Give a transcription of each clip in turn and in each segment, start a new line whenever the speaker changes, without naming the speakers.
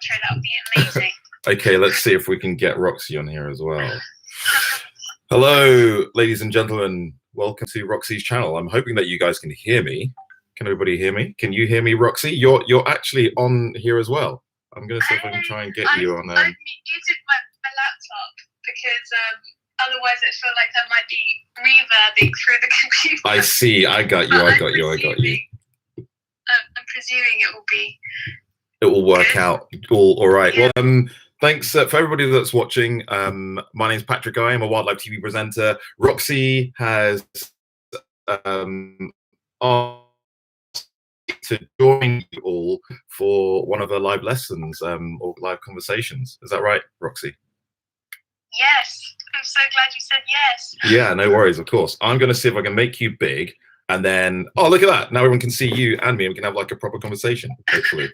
outro. That would be amazing.
Okay, let's see if we can get Roxy on here as well. Hello, ladies and gentlemen. Welcome to Roxy's channel. I'm hoping that you guys can hear me. Can everybody hear me? Can you hear me, Roxy? You're actually on here as well. I'm going to see if I can try and get you on.
I've muted my laptop because otherwise it feels like I might be reverbing through the computer.
I see. I got you. I got you.
I'm presuming it will be.
It will work
good.
out. All right.
Yeah.
Well, thanks for everybody that's watching. My name's Patrick. I am a wildlife TV presenter. Roxy has asked to join you all for one of her live lessons or live conversations. Is that right, Roxy?
Yes. I'm so glad you said yes.
Yeah, no worries, of course. I'm going to see if I can make you big, and then, oh, look at that. Now everyone can see you and me, and we can have like a proper conversation, hopefully.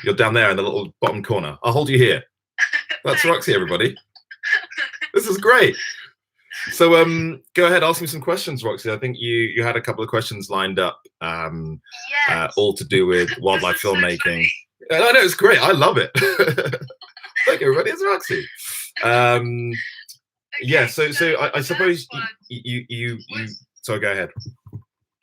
You're down there in the little bottom corner. I'll hold you here. That's Roxy, everybody. This is great. So go ahead, ask me some questions, Roxy. I think you had a couple of questions lined up,
Yes.
all to do with wildlife
So
filmmaking.
funny.
I know, it's great. I love it. Thank you, everybody. It's Roxy. Yeah,
Okay,
so I suppose
first one
you
was-
so go ahead.
The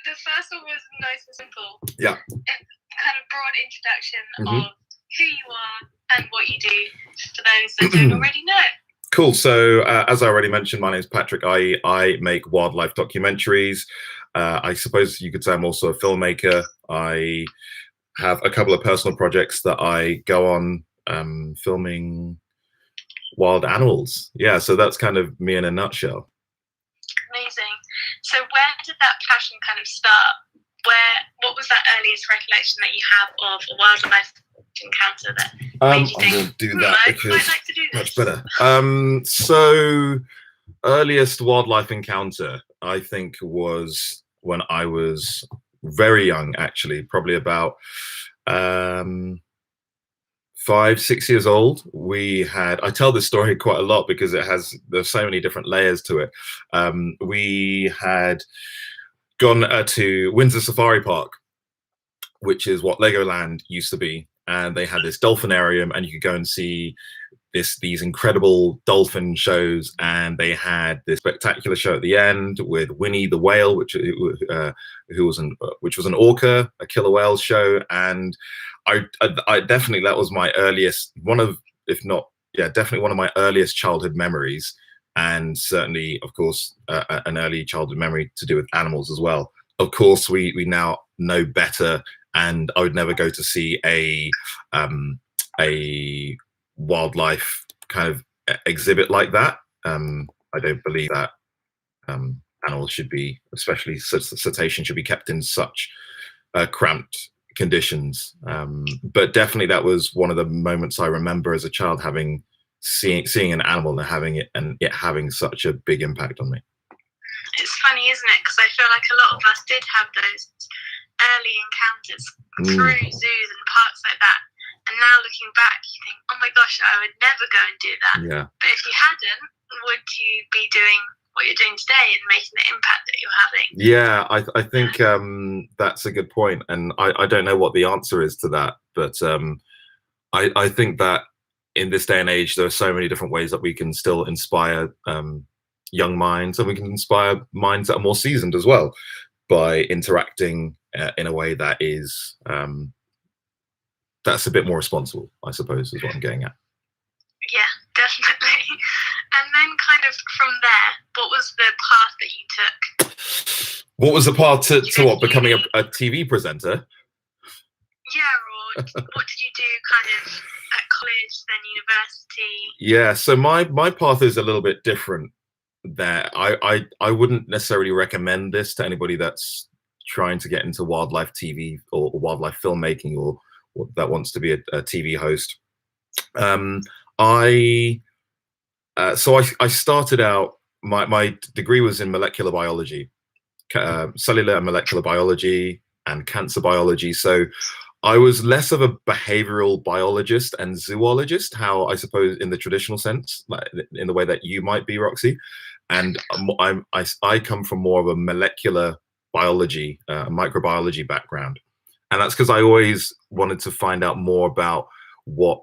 first one was nice and simple.
Yeah.
Kind of broad introduction
Mhm.
of who you are and what you do for those that don't already know.
Cool. So as I already mentioned, my name is Patrick. I make wildlife documentaries. I suppose you could say I'm also a filmmaker. I have a couple of personal projects that I go on filming wild animals. Yeah, so that's kind of me in a nutshell.
Amazing. So where did that passion kind of start? What was that earliest recollection that you have of a wildlife encounter that made you
I'm
think,
going to do that
I
because
might like to do this?
much better. So earliest wildlife encounter, I think, was when I was very young, actually, probably about 5, 6 years old. I tell this story quite a lot because there's so many different layers to it. We had gone to Windsor Safari Park, which is what Legoland used to be, and they had this dolphinarium, and you could go and see these incredible dolphin shows, and they had this spectacular show at the end with Winnie the whale, which was an orca, a killer whale show, and I definitely, that was my earliest, definitely one of my earliest childhood memories, and certainly, of course, an early childhood memory to do with animals as well. Of course, we now know better, and I would never go to see a wildlife kind of exhibit like that. I don't believe that animals should be, especially cetaceans, should be kept in such cramped conditions. But definitely that was one of the moments I remember as a child, seeing an animal and it having such a big impact on me.
It's funny, isn't it? Because I feel like a lot of us did have those early encounters through zoos and parks like that. And now looking back, you think, oh my gosh, I would never go and do that.
Yeah.
But if you hadn't, would you be doing what you're doing today and making the impact that you're having?
Yeah, I think that's a good point. And I don't know what the answer is to that. But I think that in this day and age, there are so many different ways that we can still inspire young minds, and we can inspire minds that are more seasoned as well by interacting in a way that is that's a bit more responsible, I suppose, is what I'm getting at.
Yeah, definitely. And then kind of from there, what was the path that you took?
What was the path to what, becoming a TV presenter?
Yeah, or what did you do kind of at college, then university?
Yeah, so my path is a little bit different there. I wouldn't necessarily recommend this to anybody that's trying to get into wildlife TV or wildlife filmmaking, or that wants to be a TV host. I started out, my degree was in molecular biology, cellular and molecular biology and cancer biology. So I was less of a behavioral biologist and zoologist, how I suppose in the traditional sense, like in the way that you might be, Roxy. And I come from more of a molecular biology, microbiology background. And that's because I always wanted to find out more about what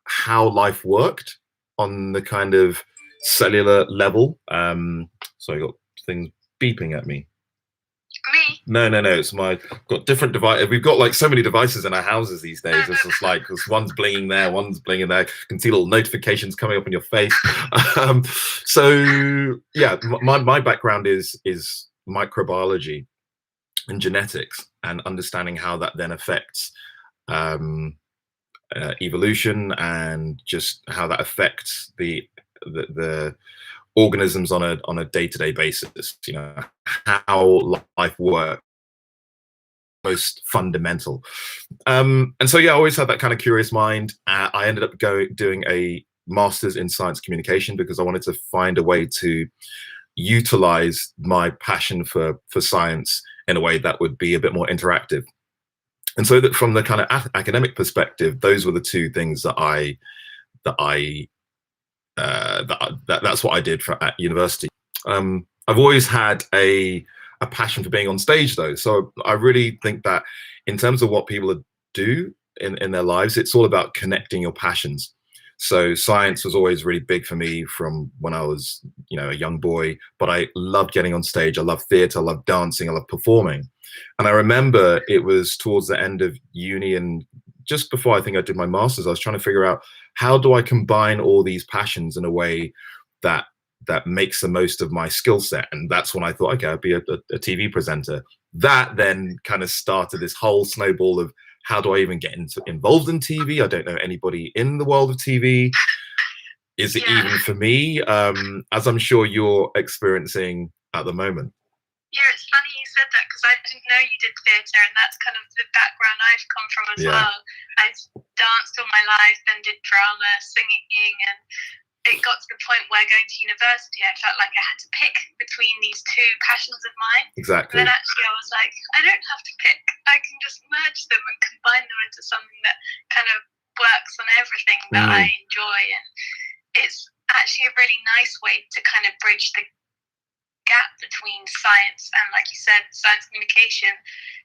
how life worked on the kind of cellular level. So I got things beeping at me.
Me?
No, it's got different device. We've got like so many devices in our houses these days. It's just like, because one's blinging there, one's blinging there. You can see little notifications coming up on your face. So yeah, my background is microbiology and genetics, and understanding how that then affects evolution, and just how that affects the organisms on a day-to-day basis. You know, how life works, most fundamental. And so yeah, I always had that kind of curious mind. I ended up doing a master's in science communication because I wanted to find a way to utilize my passion for science in a way that would be a bit more interactive. And so that from the kind of academic perspective, those were the two things that's what I did at university. I've always had a passion for being on stage, though. So I really think that in terms of what people do in their lives, it's all about connecting your passions. So science was always really big for me from when I was, you know, a young boy, but I loved getting on stage. I love theatre, I love dancing, I love performing. And I remember it was towards the end of uni, and just before I think I did my master's, I was trying to figure out, how do I combine all these passions in a way that makes the most of my skill set? And that's when I thought, okay, I'd be a TV presenter. That then kind of started this whole snowball of, how do I even get involved in TV? I don't know anybody in the world of TV. Is it even for me? As I'm sure you're experiencing at the moment.
Yeah, it's funny you said that, because I didn't know you did theatre, and that's kind of the background I've come from as well. I've danced all my life, then did drama, singing, and it got to the point where going to university, I felt like I had to pick between these two passions of mine.
Exactly.
And then actually I was like, I don't have to pick. I can just merge them and combine them into something that kind of works on everything that I enjoy. And it's actually a really nice way to kind of bridge the gap between science and, like you said, science communication,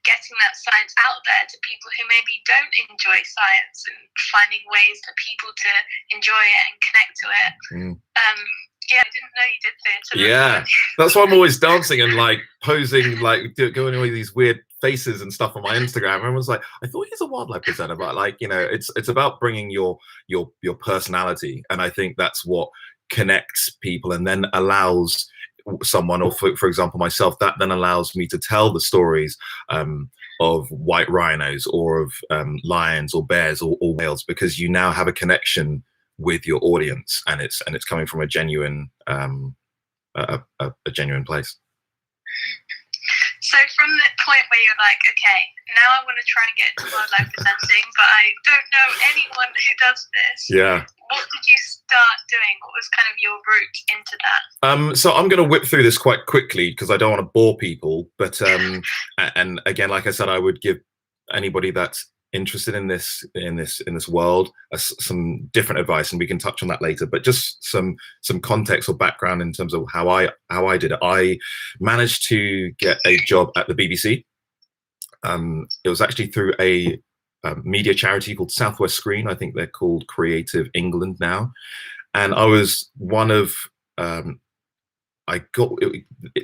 getting that science out there to people who maybe don't enjoy science, and finding ways for people to enjoy it and connect to it. Yeah, I didn't know you did theatre.
Yeah, that's why I'm always dancing and like posing, like going away these weird faces and stuff on my Instagram. Everyone's like, I thought he's a wildlife presenter, but like, you know, it's about bringing your personality, and I think that's what connects people, and then allows someone, or for example myself, that then allows me to tell the stories of white rhinos, or of lions or bears or whales, because you now have a connection with your audience, and it's coming from a genuine a genuine place.
So from the point where you're like, okay, now I want to try and get into wildlife presenting, but I don't know anyone who does this.
Yeah.
What did you start doing? What was kind of your route into that?
So I'm going to whip through this quite quickly because I don't want to bore people. But and again, like I said, I would give anybody that's interested in this world some different advice, and we can touch on that later. But just some context or background in terms of how I did it. I managed to get a job at the BBC. It was actually through a media charity called Southwest Screen. I think they're called Creative England now. And I was one of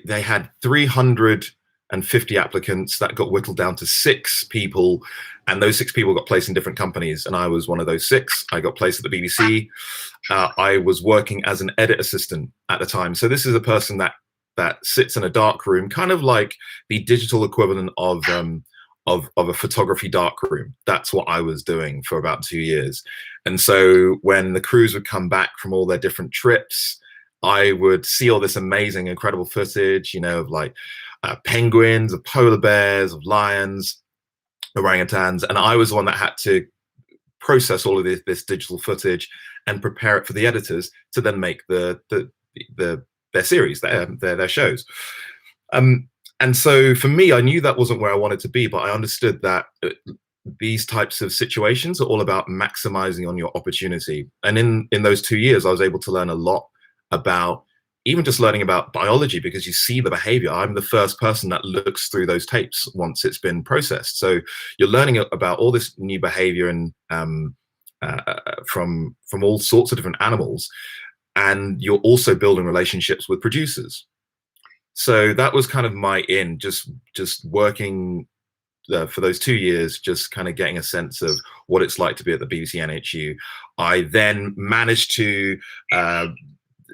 they had 350 applicants. That got whittled down to 6 people, and those 6 people got placed in different companies, and I was one of those 6. I got placed at the BBC. I was working as an edit assistant at the time. So this is a person that sits in a dark room, kind of like the digital equivalent of a photography dark room. That's what I was doing for about 2 years. And so when the crews would come back from all their different trips, I would see all this amazing, incredible footage, you know, of like penguins, of polar bears, of lions, orangutans. And I was the one that had to process all of this digital footage and prepare it for the editors to then make their series, their shows. And so for me, I knew that wasn't where I wanted to be, but I understood that these types of situations are all about maximizing on your opportunity. And in those 2 years, I was able to learn a lot about even just learning about biology, because you see the behavior. I'm the first person that looks through those tapes once it's been processed. So you're learning about all this new behavior and from all sorts of different animals, and you're also building relationships with producers. So that was kind of my just working for those 2 years, just kind of getting a sense of what it's like to be at the BBC NHU. I then managed to,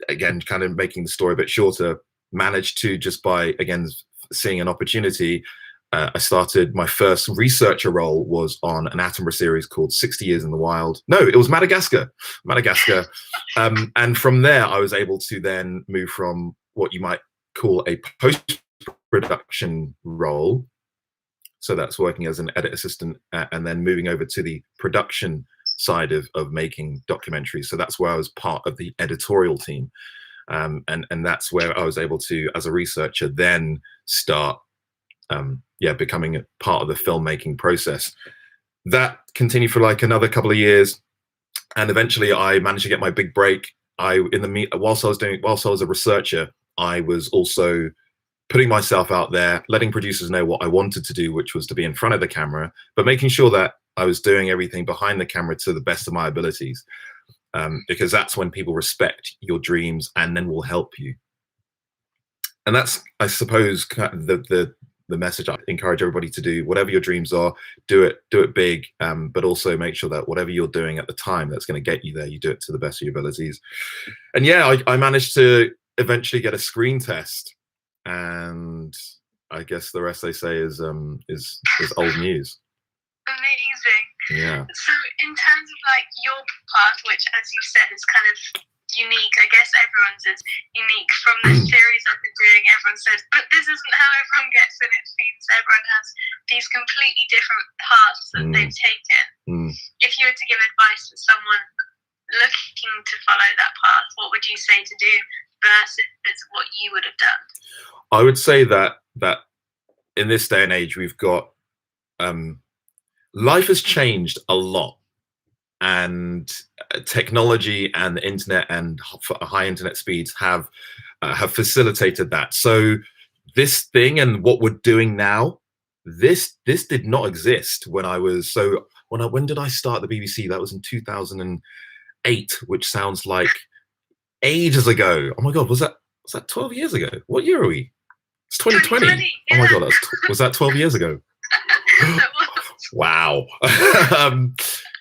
again, kind of making the story a bit shorter, managed to, just by, again, seeing an opportunity, I started, my first researcher role was on an Attenborough series called 60 Years in the Wild. No, it was Madagascar. And from there, I was able to then move from what you might call a post-production role. So that's working as an edit assistant, and then moving over to the production side of making documentaries. So that's where I was part of the editorial team. And that's where I was able to, as a researcher, then start becoming a part of the filmmaking process. That continued for like another couple of years, and eventually I managed to get my big break. Whilst I was a researcher, I was also putting myself out there, letting producers know what I wanted to do, which was to be in front of the camera, but making sure that I was doing everything behind the camera to the best of my abilities, because that's when people respect your dreams and then will help you. And that's, I suppose, the message I encourage everybody to do. Whatever your dreams are, do it big, but also make sure that whatever you're doing at the time that's going to get you there, you do it to the best of your abilities. And yeah, I managed to eventually get a screen test, and I guess the rest, they say, is old news.
Amazing.
Yeah.
So in terms of like your path, which, as you said, is kind of unique, I guess everyone's is unique. From the series I've been doing, everyone says, but this isn't how everyone gets in its feet. So everyone has these completely different paths that they've taken. If you were to give advice to someone looking to follow that path, what would you say to do versus what you would have done?
I would say that in this day and age, we've got life has changed a lot, and technology and the internet and high internet speeds have facilitated that. So this thing and what we're doing now, this did not exist when I was, when did I start the BBC? That was in 2008, which sounds like ages ago. Oh my God, was that 12 years ago? What year are we? It's 2020.
Yeah.
Oh my God, was that 12 years ago? Wow.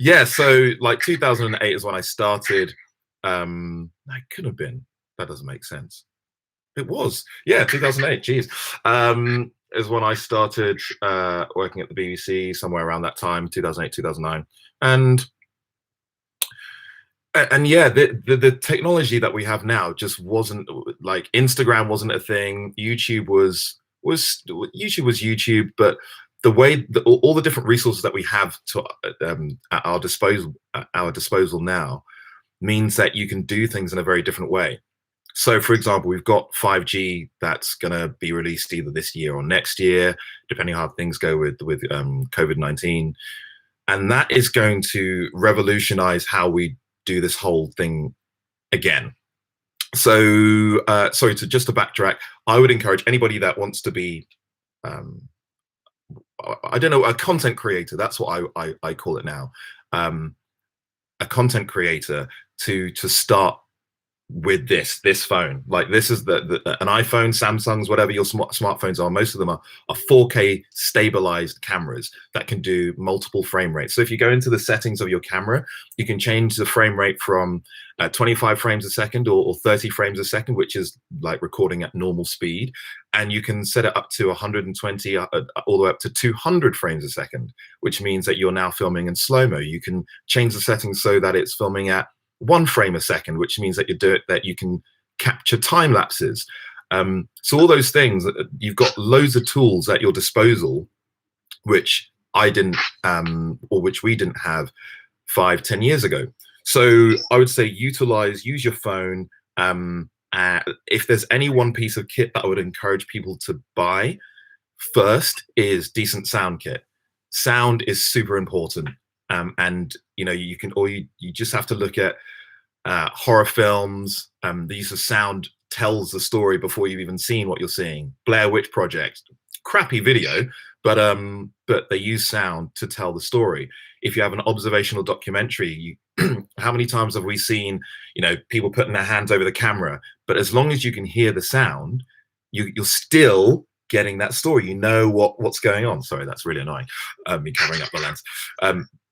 Yeah, so like 2008 is when I started. That could have been. That doesn't make sense. It was. Yeah, 2008. Geez. Is when I started working at the BBC, somewhere around that time, 2008, 2009. And yeah, the technology that we have now just wasn't, like, Instagram wasn't a thing. YouTube was YouTube, but the way all the different resources that we have to at our disposal now means that you can do things in a very different way. So, for example, we've got 5G that's going to be released either this year or next year, depending on how things go with COVID-19, and that is going to revolutionize how we do this whole thing again. So, sorry, just to backtrack, I would encourage anybody that wants to be, I don't know, a content creator. That's what I call it now. A content creator to start with this phone. Like, this is an iPhone, Samsung's, whatever your smartphones are. Most of them are 4K stabilized cameras that can do multiple frame rates. So if you go into the settings of your camera, you can change the frame rate from 25 frames a second or 30 frames a second, which is like recording at normal speed. And you can set it up to 120 all the way up to 200 frames a second, which means that you're now filming in slow-mo. You can change the settings so that it's filming at 1 frame a second, which means that you can capture time lapses. So all those things, you've got loads of tools at your disposal, which I didn't, or which we didn't have 5-10 years ago. So I would say use your phone. If there's any one piece of kit that I would encourage people to buy first, is decent sound kit. Sound is super important. And you just have to look at horror films, the use of sound tells the story before you've even seen what you're seeing. Blair Witch Project, crappy video, but they use sound to tell the story. If you have an observational documentary, how many times have we seen, people putting their hands over the camera? But as long as you can hear the sound, you're still getting that story. You know what's going on. Sorry, that's really annoying. Me covering up the lens.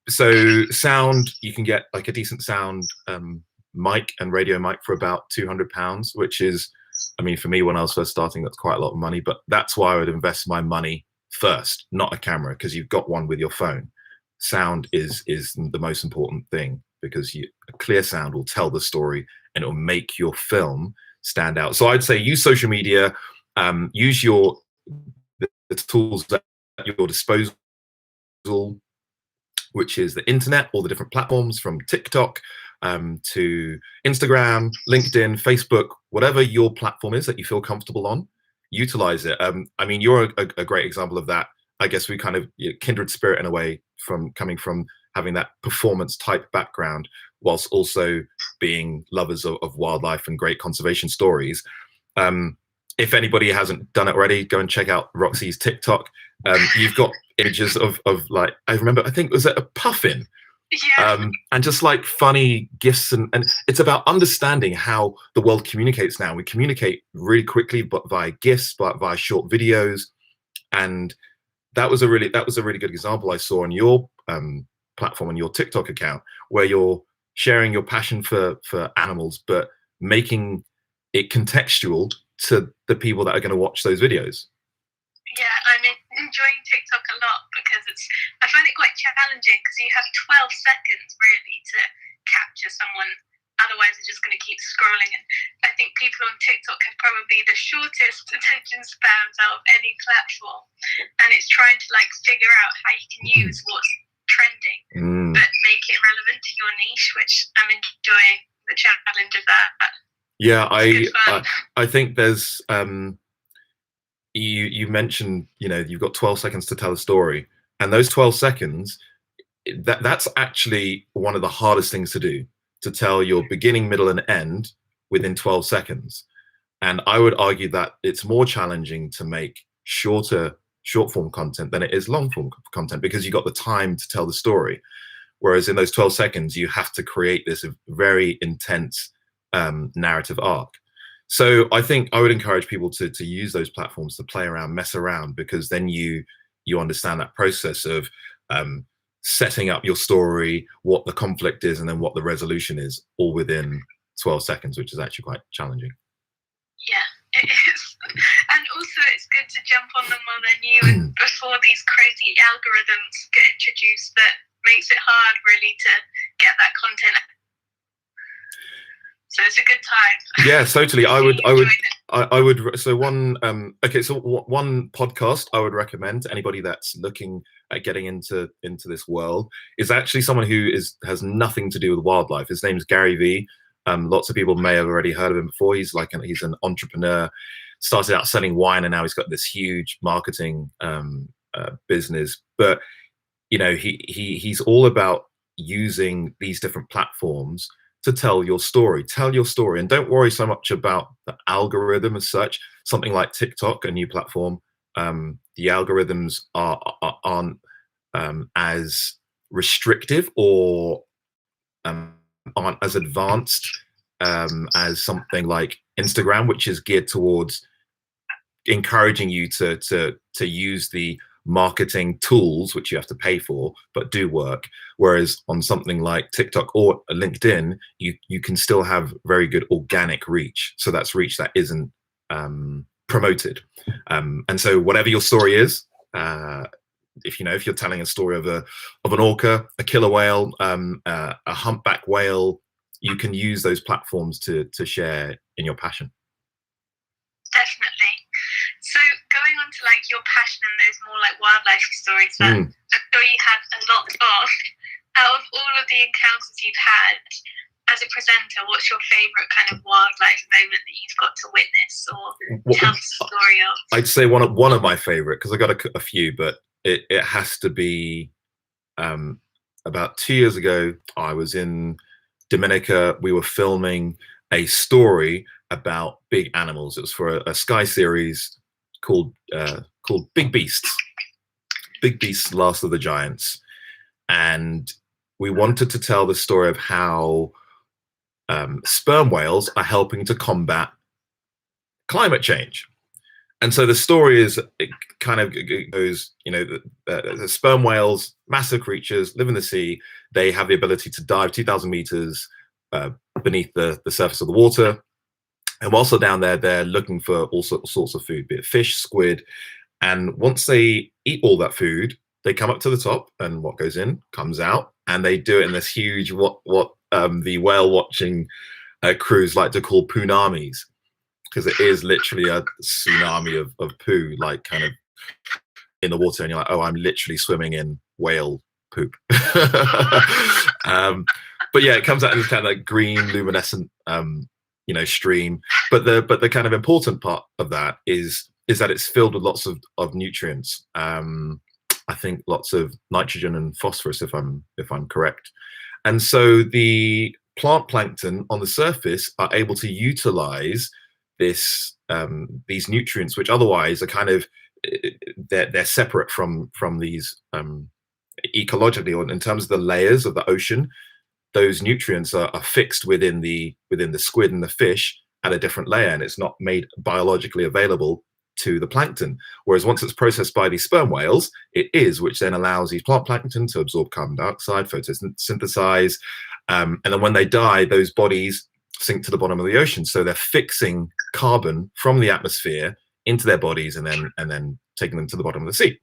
So sound, you can get like a decent sound mic and radio mic for about £200, which is, I mean, for me when I was first starting, that's quite a lot of money. But that's why I would invest my money first, not a camera, because you've got one with your phone. Sound is the most important thing, because a clear sound will tell the story and it will make your film stand out. So I'd say use social media, use the tools at your disposal, which is the internet, all the different platforms from TikTok to Instagram, LinkedIn, Facebook, whatever your platform is that you feel comfortable on, utilize it. I mean, you're a great example of that. I guess we kind of kindred spirit in a way, from coming from having that performance type background, whilst also being lovers of wildlife and great conservation stories. If anybody hasn't done it already, go and check out Roxy's TikTok. You've got images of like, I remember, I think it was a puffin.
Yeah.
And just like funny gifs, and it's about understanding how the world communicates now. We communicate really quickly, but via gifs, but via short videos. And that was a really good example I saw on your platform, on your TikTok account, where you're sharing your passion for animals, but making it contextual to the people that are going to watch those videos.
Yeah, I'm enjoying TikTok a lot, because I find it quite challenging, because you have 12 seconds really to capture someone. Otherwise, they're just going to keep scrolling. And I think people on TikTok have probably the shortest attention spans out of any platform. And it's trying to like figure out how you can use what's trending, but make it relevant to your niche, which I'm enjoying the challenge of that.
Yeah, I think there's you mentioned, you've got 12 seconds to tell a story, and those 12 seconds, that's actually one of the hardest things to do, to tell your beginning, middle, and end within 12 seconds. And I would argue that it's more challenging to make short form content than it is long form content, because you got the time to tell the story. Whereas in those 12 seconds, you have to create this very intense narrative arc. So I think I would encourage people to use those platforms to play around, mess around, because then you understand that process of setting up your story, what the conflict is, and then what the resolution is, all within 12 seconds, which is actually quite challenging.
Yeah, it is. And also it's good to jump on them while they're new and before these crazy algorithms get introduced that makes it hard really to get that content. So it's a good time. Yeah,
totally. I would. So one podcast I would recommend to anybody that's looking at getting into this world is actually someone who has nothing to do with wildlife. His name's Gary Vee. Lots of people may have already heard of him before. He's an entrepreneur. Started out selling wine, and now he's got this huge marketing business. But he's all about using these different platforms to tell your story, and don't worry so much about the algorithm as such. Something like TikTok, a new platform, the algorithms aren't as restrictive or aren't as advanced as something like Instagram, which is geared towards encouraging you to use the marketing tools, which you have to pay for, but do work. Whereas on something like TikTok or LinkedIn, you can still have very good organic reach. So that's reach that isn't promoted. And so whatever your story is, if you're telling a story of an orca, a killer whale, a humpback whale, you can use those platforms to share in your passion.
Definitely. So going on to like your passion and those more like wildlife stories that I'm sure you have a lot of, out of all of the encounters you've had as a presenter, what's your favourite kind of wildlife moment that you've got to witness or tell the story of?
I'd say one of my favourite, because I got a few, but it has to be about 2 years ago. I was in Dominica. We were filming a story about big animals. It was for a Sky series called Big Beasts. Big Beasts, Last of the Giants. And we wanted to tell the story of how sperm whales are helping to combat climate change. And so the story is, it kind of goes, you know, the sperm whales, massive creatures, live in the sea. They have the ability to dive 2,000 meters beneath the surface of the water. And whilst they're down there, they're looking for all sorts of food, be it fish, squid. And once they eat all that food, they come up to the top, and what goes in comes out. And they do it in this huge, what the whale watching crews like to call poonamis, because it is literally a tsunami of poo, like kind of in the water, and you're like, oh, I'm literally swimming in whale poop. But yeah, it comes out in this kind of like green luminescent you know, stream. But the kind of important part of that is that it's filled with lots of nutrients. I think lots of nitrogen and phosphorus, if I'm correct. And so the plant plankton on the surface are able to utilize this these nutrients, which otherwise are kind of they're separate from these ecologically, or in terms of the layers of the ocean. Those nutrients are fixed within the squid and the fish at a different layer, and it's not made biologically available to the plankton. Whereas once it's processed by these sperm whales, it is, which then allows these plant plankton to absorb carbon dioxide, photosynthesize, and then when they die, those bodies sink to the bottom of the ocean. So they're fixing carbon from the atmosphere into their bodies, and then taking them to the bottom of the sea.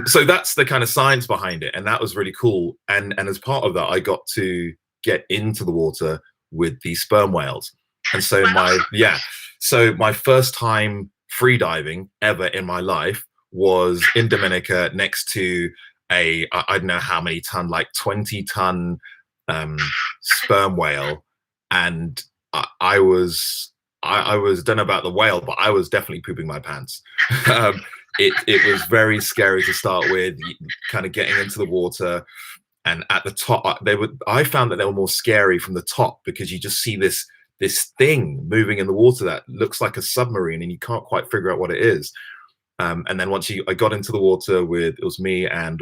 So that's the kind of science behind it, and that was really cool. And as part of that, I got to get into the water with these sperm whales. And so my first time free diving ever in my life was in Dominica, next to I don't know how many ton, like 20-ton sperm whale. And I was don't know about the whale, but I was definitely pooping my pants. It was very scary to start with, kind of getting into the water. And at the top, I found that they were more scary from the top, because you just see this thing moving in the water that looks like a submarine, and you can't quite figure out what it is. And then once I got into the water it was me and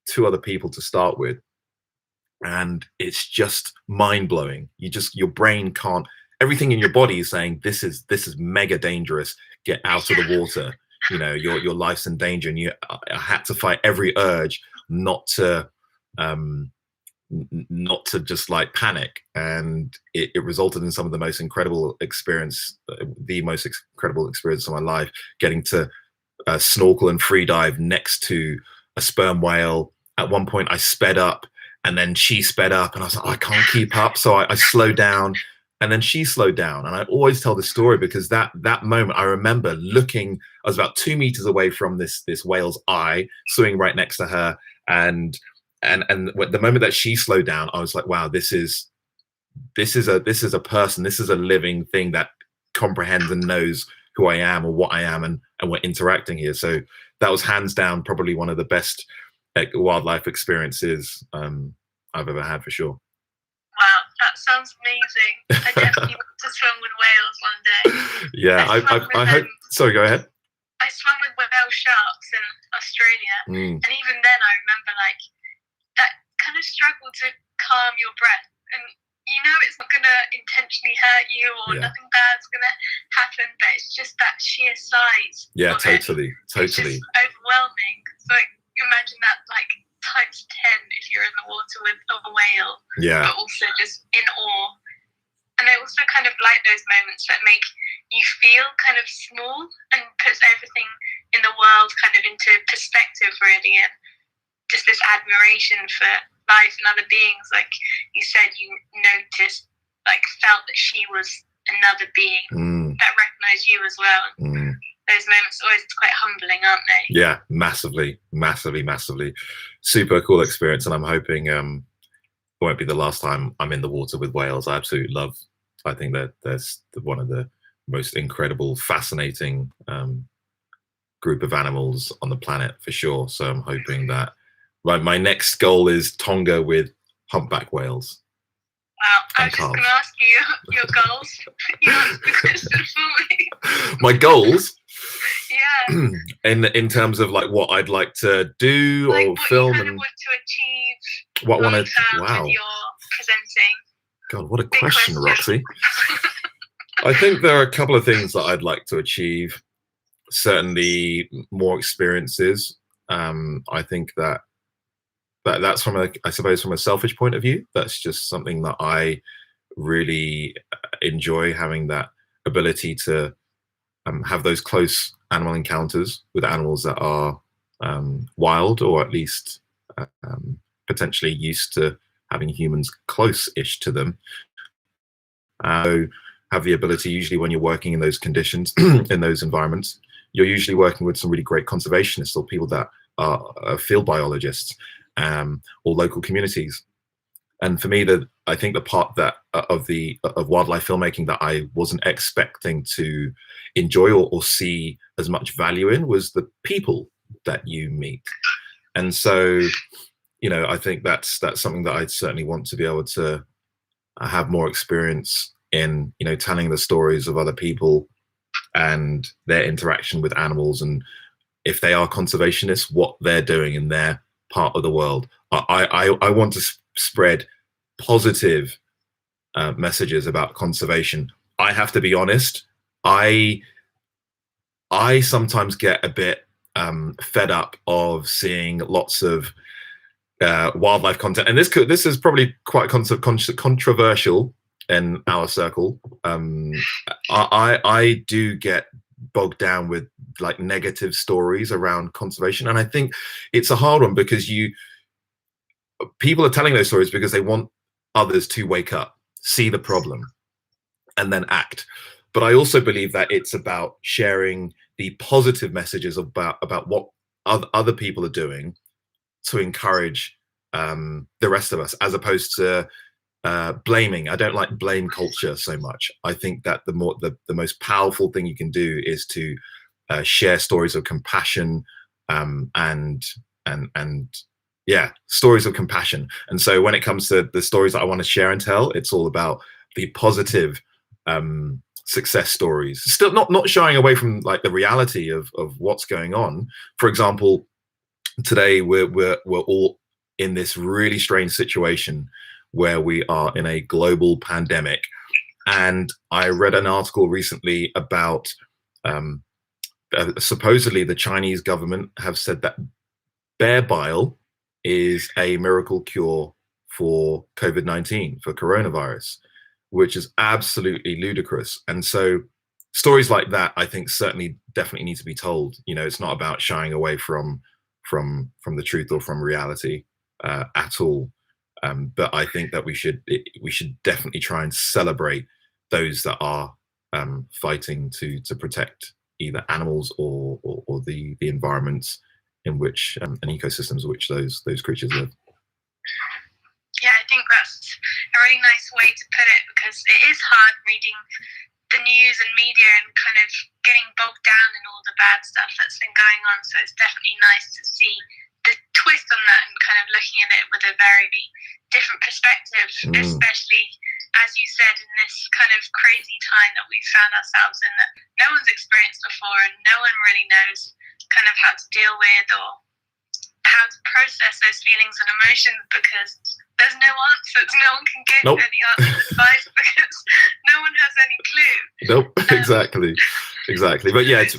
2 other people to start with, and it's just mind blowing. Your brain can't. Everything in your body is saying this is mega dangerous. Get out of the water. You know, your life's in danger, and I had to fight every urge not to just like panic. And it resulted in some of the most incredible experience, the most incredible experience of my life, getting to snorkel and free dive next to a sperm whale. At one point I sped up, and then she sped up, and I was like, oh, I can't keep up. So I slowed down, and then she slowed down. And I always tell this story because that moment, I remember looking, I was about 2 meters away from this whale's eye, swimming right next to her. And the moment that she slowed down, I was like, wow, this is a person, this is a living thing that comprehends and knows who I am or what I am, and we're interacting here. So that was hands down probably one of the best wildlife experiences I've ever had, for sure.
Wow, that sounds amazing. I definitely want to swim with whales one day.
Yeah, I hope. Sorry, go ahead.
I swam with whale sharks in Australia, and even then I remember like that kind of struggle to calm your breath, and you know it's not going to intentionally hurt you, or nothing bad's going to happen, but it's just that sheer size.
Yeah, totally.
It's just overwhelming. So imagine that like times 10 if you're in the water with a whale, but also just in awe. And I also kind of like those moments that make you feel kind of small and puts everything in the world kind of into perspective, really, and just this admiration for life and other beings. Like you said, you noticed, like felt that she was another being that recognized you as well. Those moments are always quite humbling, aren't they?
Yeah, massively. Super cool experience, and I'm hoping it won't be the last time I'm in the water with whales. I absolutely love. I think that that's one of the most incredible, fascinating group of animals on the planet, for sure. So I'm hoping that my next goal is Tonga with humpback whales.
Wow, I
and
was just
calves.
going to ask you your goals. You answered the question for me.
My goals,
Yeah.
in terms of like what I'd like to do
Like
or
what
film
you kind
and
of want to achieve
what I
long
want to.
term
Wow,
when you're presenting.
God, what a
Big
question,
question.
Roxy. I think there are a couple of things that I'd like to achieve. Certainly, more experiences. I think that's from I suppose from a selfish point of view. That's just something that I really enjoy, having that ability to have those close animal encounters with animals that are wild, or at least potentially used to having humans close-ish to them. So have the ability, usually when you're working in those conditions, in those environments, you're usually working with some really great conservationists or people that are field biologists, or local communities. And for me, I think the part that of wildlife filmmaking that I wasn't expecting to enjoy or see as much value in was the people that you meet. And so, I think that's something that I'd certainly want to be able to have more experience in, telling the stories of other people and their interaction with animals, and if they are conservationists, what they're doing in their part of the world. I want to spread positive messages about conservation. I have to be honest. I sometimes get a bit fed up of seeing lots of wildlife content, and this is probably quite controversial in our circle. I do get bogged down with like negative stories around conservation, and I think it's a hard one because people are telling those stories because they want others to wake up, see the problem, and then act. But I also believe that it's about sharing the positive messages about what other people are doing to encourage the rest of us, as opposed to blaming. I don't like blame culture so much. I think that the most powerful thing you can do is to share stories of compassion, and yeah, stories of compassion. And so when it comes to the stories that I want to share and tell, it's all about the positive success stories. Still not shying away from like the reality of what's going on. For example, today we're all in this really strange situation where we are in a global pandemic. And I read an article recently about supposedly the Chinese government have said that bear bile is a miracle cure for COVID-19, for coronavirus, which is absolutely ludicrous. And so stories like that, I think, certainly definitely need to be told. It's not about shying away from the truth or from reality at all. But I think that we should definitely try and celebrate those that are fighting to protect either animals or the environments in which and ecosystems in which those creatures live.
Yeah, I think that's a really nice way to put it, because it is hard reading the news and media and kind of getting bogged down in all the bad stuff that's been going on. So it's definitely nice to see the twist on that and kind of looking at it with a very different perspective, especially, as you said, in this kind of crazy time that we've found ourselves in, that no one's experienced before and no one really knows kind of how to deal with or how to process those feelings and emotions, because there's no answers. No one can give any advice because no one has any clue.
Nope, exactly. But yeah, it's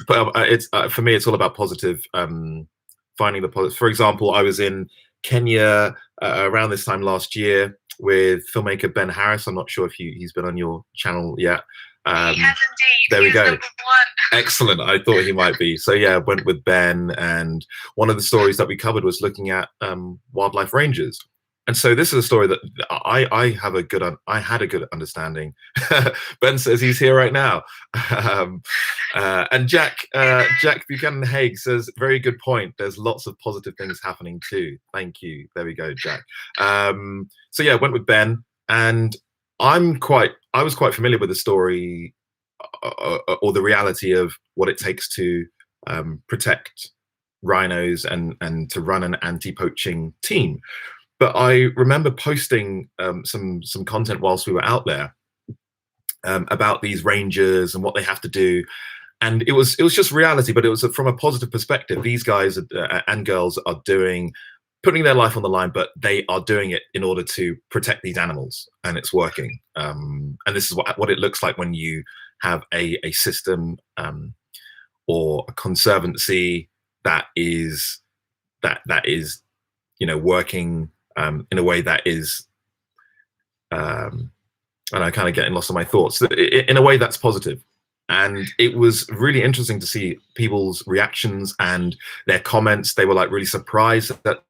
for me, it's all about positive, finding the positive. For example, I was in Kenya around this time last year with filmmaker Ben Harris. I'm not sure if he's been on your channel yet.
He has indeed.
There we go.
#1.
Excellent. I thought he might be. So yeah, went with Ben, and one of the stories that we covered was looking at wildlife rangers. And so this is a story that I had a good understanding. Ben says he's here right now. And Jack Buchanan Haig says, very good point. There's lots of positive things happening too. Thank you. There we go, Jack. So yeah, went with Ben, and I was quite familiar with the story or the reality of what it takes to protect rhinos and to run an anti-poaching team. but I remember posting some content whilst we were out there about these rangers and what they have to do. And it was just reality, but it was from a positive perspective. These guys and girls are putting their life on the line, but they are doing it in order to protect these animals, and it's working. And this is what it looks like when you have a system or a conservancy that is working in a way that is and I kind of getting lost in my thoughts, in a way that's positive. And it was really interesting to see people's reactions and their comments. They were like really surprised that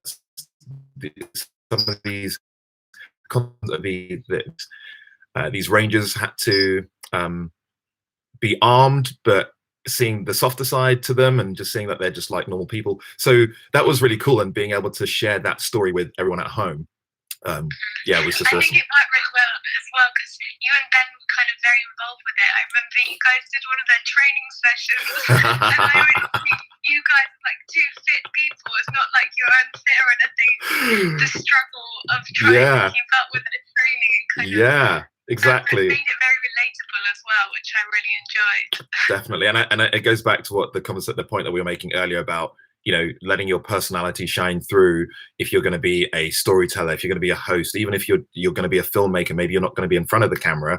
some of these rangers had to be armed, but seeing the softer side to them and just seeing that they're just like normal people. So that was really cool, and being able to share that story with everyone at home. Yeah, it was just awesome.
I think it worked really well as well, because you and Ben were kind of very involved with it. I remember you guys did one of their training sessions, and I always see you guys like two fit people. It's not like you're unfit or anything. The struggle of trying to keep up with the training and kind of
exactly.
It made it very relatable as well, which I really enjoyed.
Definitely, and it goes back to what the point that we were making earlier about, letting your personality shine through. If you're going to be a storyteller, if you're going to be a host, even if you're going to be a filmmaker, maybe you're not going to be in front of the camera,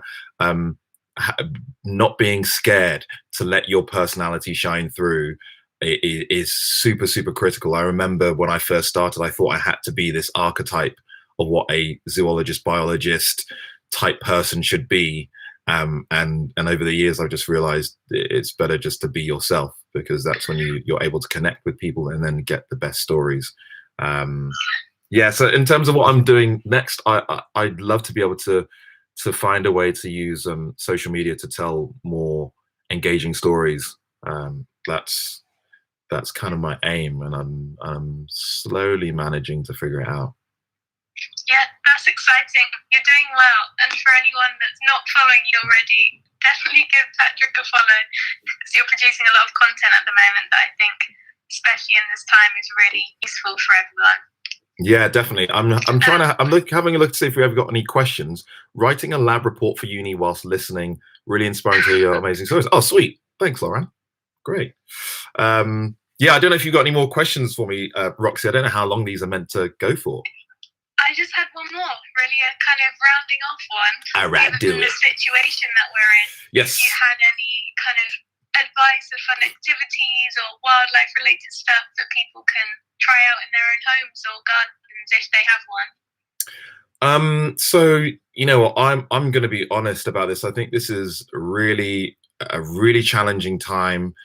not being scared to let your personality shine through is super, super critical. I remember when I first started, I thought I had to be this archetype of what a zoologist, biologist type person should be. And over the years, I've just realized it's better just to be yourself, because that's when you're able to connect with people and then get the best stories. So in terms of what I'm doing next, I'd love to be able to find a way to use social media to tell more engaging stories. That's kind of my aim, and I'm slowly managing to figure it out.
Yeah, that's exciting. You're doing well. And for anyone that's not following you already, definitely give Patrick a follow, because you're producing a lot of content at the moment that I think, especially in this time, is really useful for everyone.
Yeah, definitely. I'm having a look to see if we ever got any questions. Writing a lab report for uni whilst listening, really inspiring to your amazing stories. Oh, sweet. Thanks, Lauren. Great. I don't know if you've got any more questions for me, Roxy. I don't know how long these are meant to go for.
I just had one more, really a kind of rounding off one.
All right, do it.
The situation that we're in.
Yes.
If you had any kind of advice of fun activities or wildlife related stuff that people can try out in their own homes or gardens if they have one.
So I'm going to be honest about this. I think this is really a really challenging time,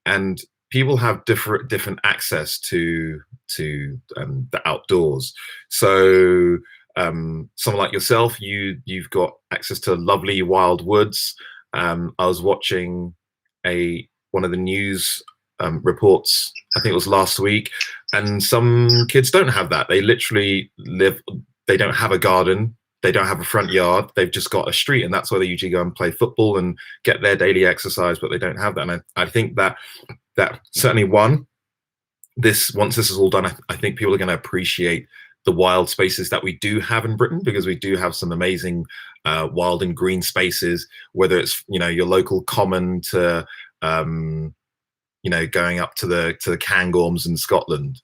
and people have different access to the outdoors. So someone like yourself, you've got access to lovely wild woods. I was watching one of the news reports, I think it was last week, and some kids don't have that. They literally they don't have a garden, they don't have a front yard, they've just got a street, and that's where they usually go and play football and get their daily exercise, but they don't have that. And I think that certainly once this is all done, I think people are going to appreciate the wild spaces that we do have in Britain, because we do have some amazing wild and green spaces, whether it's your local common to going up to the Cairngorms in Scotland.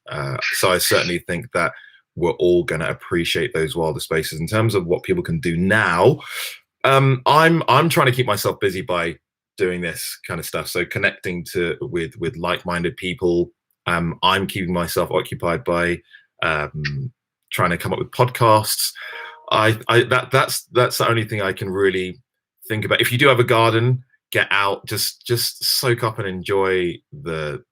So I certainly think that we're all going to appreciate those wilder spaces. In terms of what people can do now, I'm trying to keep myself busy by doing this kind of stuff. So connecting with like-minded people. I'm keeping myself occupied by trying to come up with podcasts. That's the only thing I can really think about. If you do have a garden, get out, just soak up and enjoy the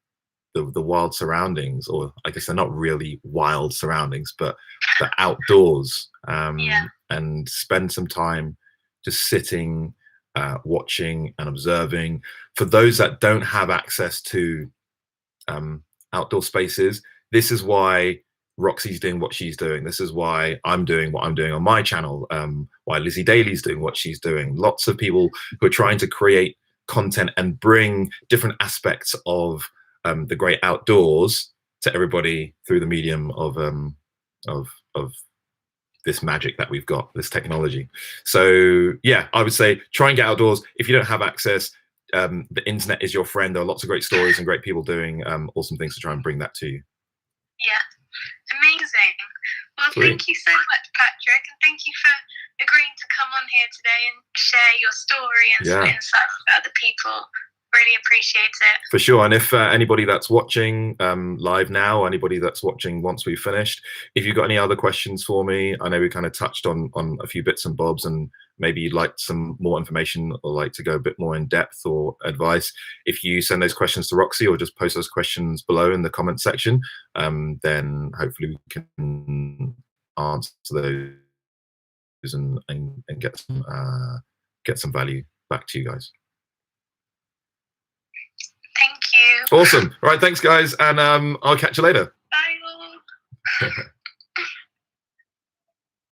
wild surroundings, or I guess they're not really wild surroundings, but the outdoors, and spend some time just sitting, watching and observing. For those that don't have access to outdoor spaces, this is why Roxy's doing what she's doing. This is why I'm doing what I'm doing on my channel, why Lizzie Daly's doing what she's doing. Lots of people who are trying to create content and bring different aspects of the great outdoors to everybody through the medium of this magic that we've got, this technology. So yeah, I would say try and get outdoors. If you don't have access, the internet is your friend. There are lots of great stories and great people doing awesome things to try and bring that to you.
Yeah, amazing. Well,
Sweet.
Thank you so much, Patrick, and thank you for agreeing to come on here today and share your story and some insights for other people. Really appreciate it.
For sure. And if anybody that's watching live now, anybody that's watching once we've finished, if you've got any other questions for me, I know we kind of touched on a few bits and bobs, and maybe you'd like some more information or like to go a bit more in depth or advice. If you send those questions to Roxy or just post those questions below in the comment section, then hopefully we can answer those and get some value back to you guys.
Thank you.
Awesome. All right, thanks guys, and I'll catch you later.
Bye all.